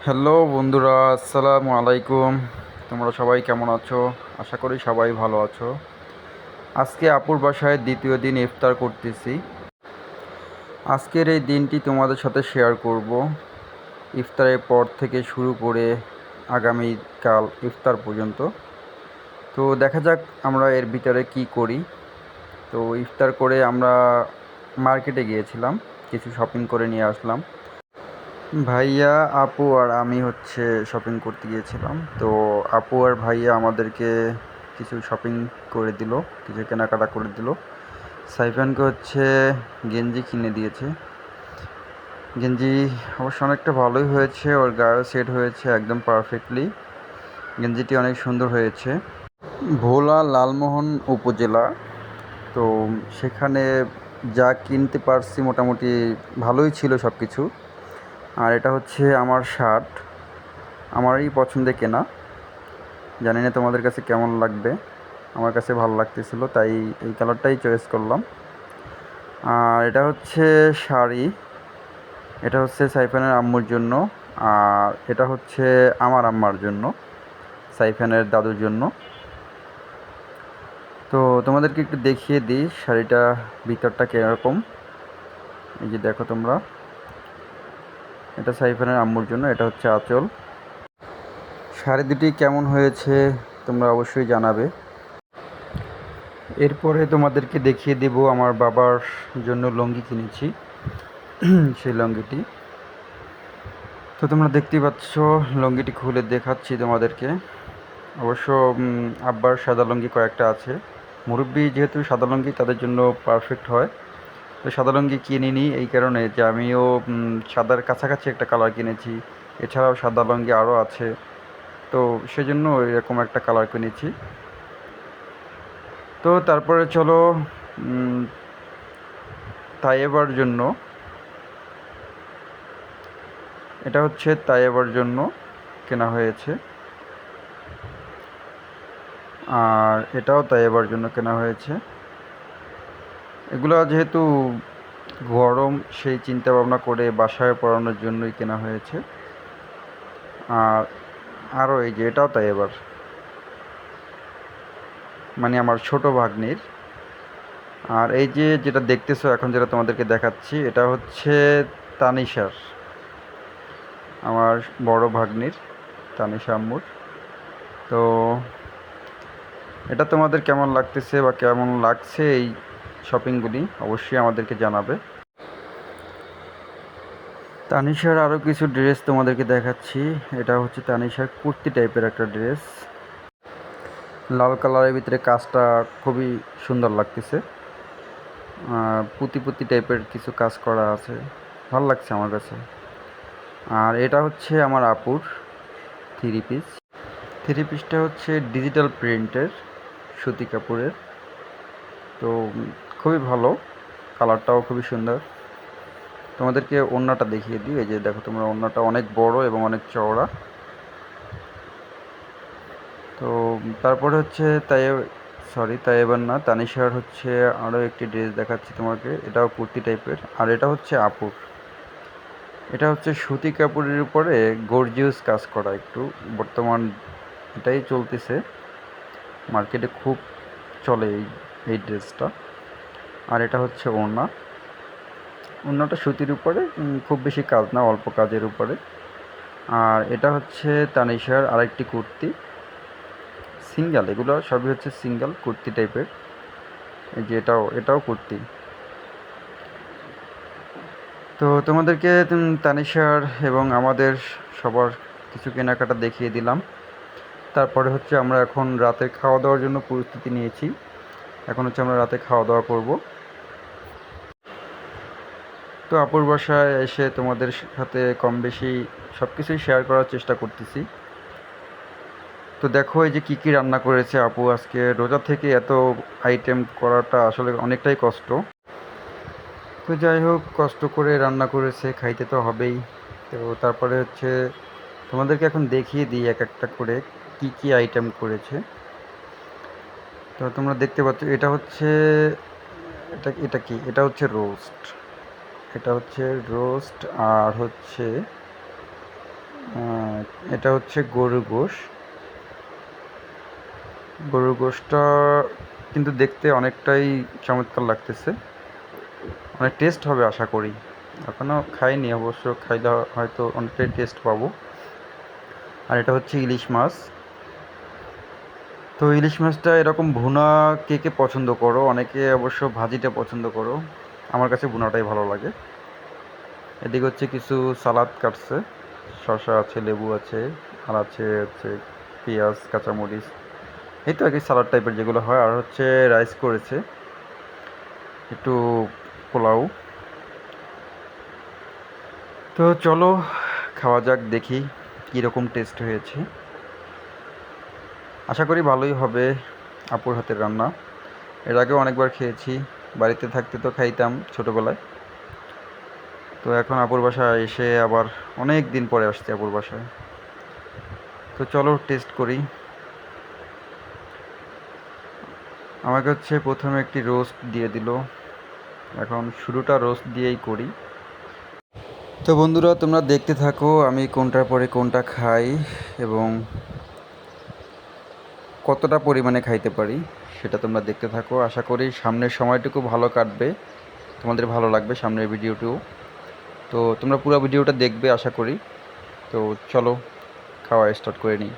Hello বন্ধুরা, আসসালামু আলাইকুম। তোমরা সবাই কেমন আছো? আশা করি সবাই ভালো আছো। আজকে আপুর বাসায় দ্বিতীয় দিন ইফতার করতেছি। আজকের এই দিনটি তোমাদের সাথে শেয়ার করব। ইফতারের পর থেকে শুরু করে আগামীকাল ইফতার পর্যন্ত। তো দেখা যাক আমরা এর ভিতরে কি করি। তো ইফতার করে আমরা মার্কেটে গিয়েছিলাম, কিছু শপিং করে নিয়ে আসলাম। ভাইয়া, আপু আর আমি শপিং করতে গিয়েছিলাম। তো আপু আর ভাইয়া আমাদেরকে কিছু শপিং করে দিল, কিছু কেনাকাটা করে দিল। সাইফানকে গেঞ্জি কিনে দিয়েছে। গেঞ্জি অবশ্য অনেকটা ভালোই হয়েছে, ওর গায়েও সেট হয়েছে একদম পারফেক্টলি। গেঞ্জিটি অনেক সুন্দর হয়েছে। ভোলা লালমোহন উপজেলা। তো সেখানে যা কিনতে পারছি মোটামুটি ভালোই ছিল সব কিছু। আর এটা আমার শার্ট, আমারই পছন্দে কেনা। জানি না তোমাদের কাছে কেমন লাগবে, আমার কাছে ভালো লাগতেছিল তাই এই কালারটাই চয়েস করলাম। আর এটা শাড়ি, এটা সাইফানের আম্মুর জন্য। আর এটা আমার আম্মার জন্য, সাইফানের দাদুর জন্য। তো তোমাদেরকে একটু দেখিয়ে দিই শাড়িটা ভিতরটা কীরকম। এই যে দেখো তোমরা, এটা সাইফানের আম্মুর জন্য, এটা আঁচল। শাড়ি দুটি কেমন হয়েছে তোমরা অবশ্যই জানাবে। এরপরে তোমাদেরকে দেখিয়ে দেব আমার বাবার জন্য লুঙ্গি কিনেছি, সেই লুঙ্গিটি। তো তোমরা দেখতেই পাচ্ছ, লুঙ্গিটি খুলে দেখাচ্ছি তোমাদেরকে। অবশ্য আব্বার সাদা লুঙ্গি কয়েকটা আছে। মুরব্বি যেহেতু সাদা লুঙ্গি তাদের জন্য পারফেক্ট হয়। তো সাদা লুঙ্গি কিনে নিই এই কারণে যে আমিও সাদার কাছাকাছি একটা কালার কিনেছি। এছাড়াও সাদা লুঙ্গি আরও আছে, তো সেজন্য এরকম একটা কালার কিনেছি। তো তারপরে চলো তাইয়েবার জন্য, এটা তাইয়েবার জন্য কেনা হয়েছে। আর এটাও তাইয়েবার জন্য কেনা হয়েছে। এগুলো যেহেতু গরম, সেই চিন্তা ভাবনা করে বাসায় পরানোর জন্যই কেনা হয়েছে। আর আরও এই যে এটাও তাইয়েবার, মানে আমার ছোট ভাগ্নির। আর এই যে যেটা দেখতেছো এখন, যেটা তোমাদেরকে দেখাচ্ছি, এটা তানিশার, আমার বড় ভাগ্নির, তানিশা আম্মুর। তো এটা তোমাদের কেমন লাগতেছে বা কেমন লাগছে এই শপিংগুলি অবশ্যই আমাদেরকে জানাবে। তানিশার আরও কিছু ড্রেস তোমাদেরকে দেখাচ্ছি। এটা তানিশার কুর্তি টাইপের একটা ড্রেস, লাল কালারের ভিতরে কাজটা খুবই সুন্দর লাগতেছে। পুঁতি পুঁতি টাইপের কিছু কাজ করা আছে, ভালো লাগছে আমার কাছে। আর এটা আমার আপুর থ্রি পিস। থ্রি পিসটা ডিজিটাল প্রিন্টের, সুতি কাপড়ের। তো খুবই ভালো, কালারটাও খুবই সুন্দর। তোমাদেরকে ওড়নাটা দেখিয়ে দিই। এই যে দেখো তোমরা, ওড়নাটা অনেক বড় এবং অনেক চওড়া। তো তারপরে তাই এবার না, তানিশার আরও একটি ড্রেস দেখাচ্ছি তোমাকে। এটাও কুর্তি টাইপের। আর এটা আপুর, এটা সুতি কাপড়ের উপরে গর্জিয়াস কাজ করা একটু। বর্তমান এটাই চলতেছে, মার্কেটে খুব চলে এই ড্রেসটা। আর এটা ওড়না, ওড়নাটা সুতির উপরে, খুব বেশি কাজ না, অল্প কাজের উপরে। আর এটা তানিশার আরেকটি কুর্তি, সিঙ্গেল। এগুলো সবই সিঙ্গেল কুর্তি টাইপের। এই যে এটাও কুর্তি। তো তোমাদেরকে তানিশার এবং আমাদের সবার কিছু কেনাকাটা দেখিয়ে দিলাম। তারপরে আমরা এখন রাতের খাওয়া দাওয়ার জন্য প্রস্তুতি নিয়েছি। এখন আমরা রাতে খাওয়া দাওয়া করব। তো আপুর বাসায় এসে তোমাদের সাথে কম বেশি সব কিছুই শেয়ার করার চেষ্টা করতেছি। তো দেখো এই যে কী কী রান্না করেছে আপু আজকে। রোজা থেকে এত আইটেম করাটা আসলে অনেকটাই কষ্ট। তো যাই হোক, কষ্ট করে রান্না করেছে, খাইতে তো হবেই। তো তারপরে তোমাদেরকে এখন দেখিয়ে দিই এক একটা করে কি কি আইটেম করেছে। তো তোমরা দেখতে পাচ্ছ, এটা এটা কি, এটা রোস্ট। এটা রোস্ট। আর এটা হচ্ছে গরুর গোশ। গরুর গোশটা কিন্তু দেখতে অনেকটাই চমৎকার লাগতেছে, অনেক টেস্ট হবে আশা করি। এখনও খাইনি, অবশ্য খাইলে হয়তো অনেকটাই টেস্ট পাবো। আর এটা হচ্ছে ইলিশ মাছ। তো ইলিশ মাছটা এরকম ভুনা কে কে পছন্দ করো? অনেকে অবশ্য ভাজিটা পছন্দ করো, আমার কাছে ভুনাটাই ভালো লাগে। এদিকে হচ্ছে কিছু সালাদ কাটছে, শসা আছে, লেবু আছে, আর আছে হচ্ছে পেঁয়াজ, কাঁচামরিচ, এই তো আর কি সালাদ টাইপের যেগুলো হয়। আর হচ্ছে রাইস করেছে, একটু পোলাও। তো চলো খাওয়া যাক, দেখি কীরকম টেস্ট হয়েছে। আশা করি ভালোই হবে আপুর হাতের রান্না। এর আগেও অনেকবার খেয়েছি, বাড়িতে থাকতে তো খাইতাম ছোটোবেলায়। তো এখন আপুর বাসায় এসে আবার অনেক দিন পরে আসছি আপুর বাসায়। তো চলো টেস্ট করি। আমাকে হচ্ছে প্রথমে একটি রোস্ট দিয়ে দিল, এখন শুরুটা রোস্ট দিয়েই করি। তো বন্ধুরা তোমরা দেখতে থাকো আমি কোনটার পরে কোনটা খাই এবং কতটা পরিমাণে খাইতে পারি সেটা তোমরা দেখতে থাকো। আশা করি সামনের সময়টুকু ভালো কাটবে, তোমাদের ভালো লাগবে সামনের ভিডিওটিও। তো তোমরা পুরো ভিডিওটা দেখবে আশা করি। তো চলো খাওয়া স্টার্ট করে নিই।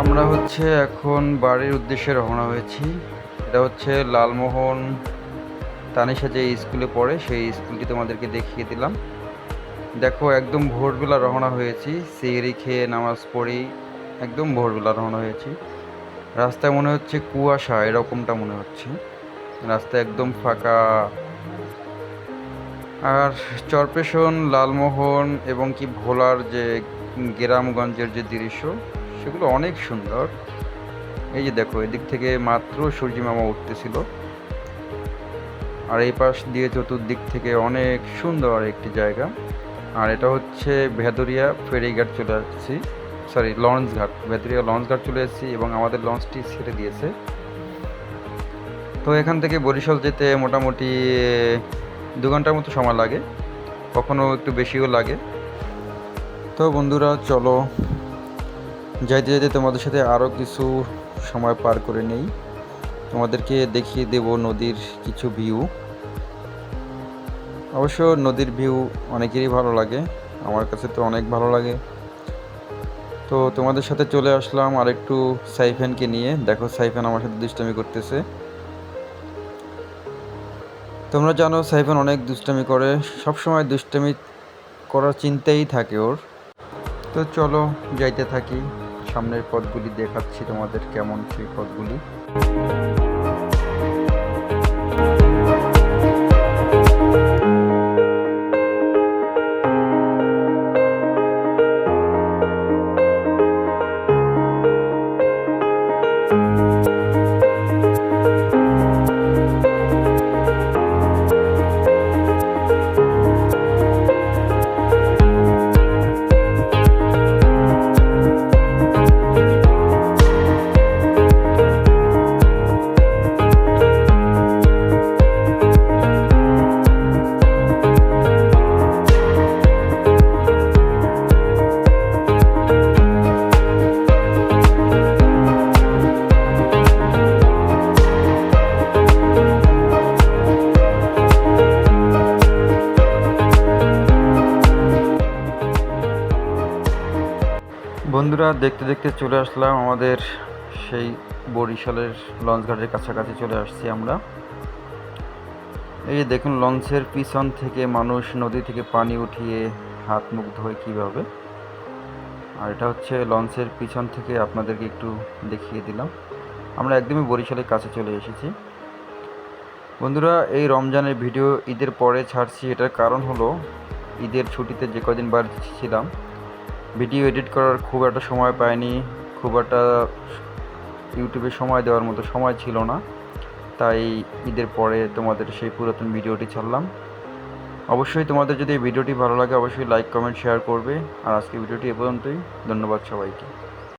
আমরা হচ্ছে এখন বাড়ির উদ্দেশ্যে রওনা হয়েছি। এটা হচ্ছে লালমোহন তানিশা যে স্কুলে পড়ে সেই স্কুলটি তোমাদেরকে দেখিয়ে দিলাম। দেখো একদম ভোরবেলা রওনা হয়েছি, সেহরি খেয়ে নামাজ পড়ি একদম ভোরবেলা রওনা হয়েছি। রাস্তায় মনে হচ্ছে কুয়াশা, এরকমটা মনে হচ্ছে, রাস্তা একদম ফাঁকা। আর চরপেশন, লালমোহন এবং কি ভোলার যে গ্রামগঞ্জের যে দৃশ্য সেগুলো অনেক সুন্দর। এই যে দেখো এদিক থেকে মাত্র সূর্যি মামা উঠতেছিল, আর এই পাশ দিয়ে চতুর্দিক থেকে অনেক সুন্দর একটি জায়গা। আর এটা হচ্ছে ভেদরিয়া ফেরিঘাট চলে আসছি, সরি লঞ্চ ঘাট, ভেদরিয়া লঞ্চ ঘাট চলে এসেছি এবং আমাদের লঞ্চটি ছেড়ে দিয়েছে। তো এখান থেকে বরিশাল যেতে মোটামুটি 2 ঘন্টার মতো সময় লাগে, কখনো একটু বেশিও লাগে। তো বন্ধুরা চলো যাইতে যেতে তোমাদের সাথে আরও কিছু সময় পার করে নেই, তোমাদেরকে দেখিয়ে দেব নদীর কিছু ভিউ। অবশ্য নদীর ভিউ অনেকেরই ভালো লাগে, আমার কাছে তো অনেক ভালো লাগে। তো তোমাদের সাথে চলে আসলাম আর একটু সাইফানকে নিয়ে। দেখো সাইফান আমার সাথে দুষ্টামি করতেছে। তোমরা জানো সাইফান অনেক দুষ্টামি করে, সবসময় দুষ্টামি করার চিন্তাই থাকে ওর। তো চলো যাইতে থাকি, সামনের পথগুলি দেখাচ্ছি তোমাদের কেমন সেই পথগুলি। বন্ধুরা দেখতে দেখতে চলে আসলাম আমাদের সেই বরিশালের লঞ্চঘাটের কাছাকাছি চলে আসছি আমরা। এই যে দেখুন লঞ্চের পিছন থেকে মানুষ নদী থেকে পানি উঠিয়ে হাত মুখ ধোয় কীভাবে। আর এটা হচ্ছে লঞ্চের পিছন থেকে আপনাদেরকে একটু দেখিয়ে দিলাম। আমরা একদমই বরিশালের কাছে চলে এসেছি। বন্ধুরা, এই রমজানের ভিডিও ঈদের পরে ছাড়ছি, এটার কারণ হলো ঈদের ছুটিতে যে কদিন বাড়িতে ছিলাম ভিডিও এডিট করার খুব একটা সময় পাইনি, খুব একটা ইউটিউবে সময় দেওয়ার মতো সময় ছিল না, তাই ঈদের পরে তোমাদের সেই পুরাতন ভিডিওটি ছাড়লাম। অবশ্যই তোমাদের যদি এই ভিডিওটি ভালো লাগে অবশ্যই লাইক কমেন্ট শেয়ার করবে। আর আজকে ভিডিওটি এ পর্যন্তই। ধন্যবাদ সবাইকে।